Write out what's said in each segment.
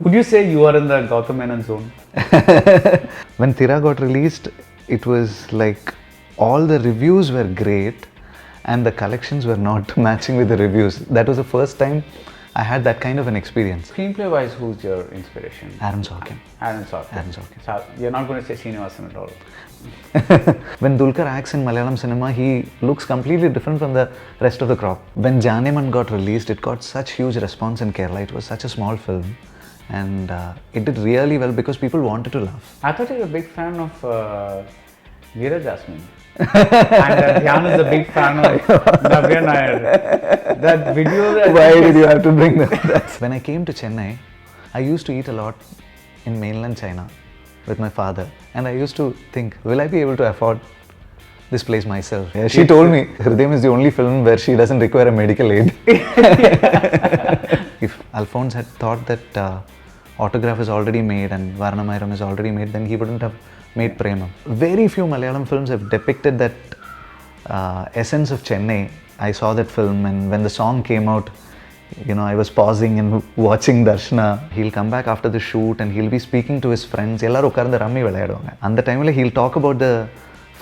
Would you say you are in the Gautam Menon zone? When Thira got released, it was like all the reviews were great and the collections were not matching with the reviews. That was the first time I had that kind of an experience. Screenplay wise, who's your inspiration? Aaron Sorkin. Aaron Sorkin. Aaron Sorkin. So you're not going to say Sreenivasan at all. When Dulquer acts in Malayalam cinema, he looks completely different from the rest of the crop. When Janeman got released, it got such huge response in Kerala. It was such a small film and it did really well because people wanted to laugh. I thought you were a big fan of Veera Jasmine. And Dhyan is a big fan of Navya Nair. That video that... Why did you have to bring that? When I came to Chennai, I used to eat a lot in mainland China with my father. And I used to think, will I be able to afford this place myself? Yeah, she told me, Hridayam is the only film where she doesn't require a medical aid. If Alphonse had thought that Autograph is already made and Varnamayram is already made, then he wouldn't have made Premam. Very few Malayalam films have depicted that essence of Chennai. I saw that film and when the song came out, you know, I was pausing and watching Darshana. He'll come back after the shoot and he'll be speaking to his friends. Ellaru ukkarந்து rummy vilayaduvanga. And the time he'll talk about the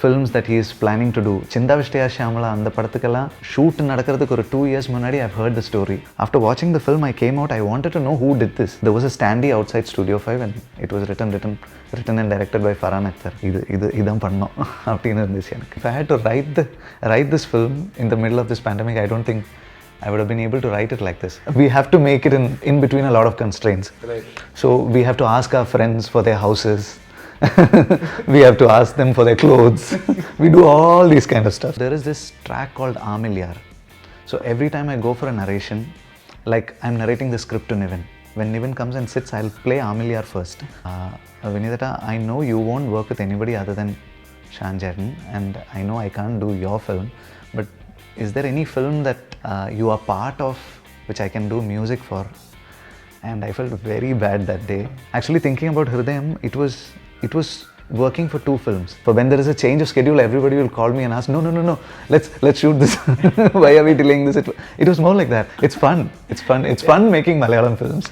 films that he is planning to do. Chindavishtiya Shyamala and the படத்துக்கெல்லாம் shoot நடக்கிறதுக்கு ஒரு 2 years முன்னாடி I've heard the story. After watching the film I came out, I wanted to know who did this. There was a Stanley outside Studio 5 and it was written and directed by Farhan Akhtar. இதான் பண்ணோம் அப்படின்னு இருந்துச்சு எனக்கு. If I had to write this film in the middle of this pandemic, I don't think I would have been able to write it like this. We have to make it in between a lot of constraints. Right. So we have to ask our friends for their houses. We have to ask them for their clothes. We do all these kind of stuff. There is this track called Amelia. So every time I go for a narration, like I'm narrating the script to Niven. When Niven comes and sits, I'll play Amelia first. Vineeth, I know you won't work with anybody other than Shan Jerden, and I know I can't do your film, but is there any film that you are part of which I can do music for? And I felt very bad that day. Actually thinking about Hridayam, it was working for 2 films. For when there is a change of schedule, everybody will call me and ask, no, let's shoot this. Why are we delaying this? It was more like that. It's fun making Malayalam films.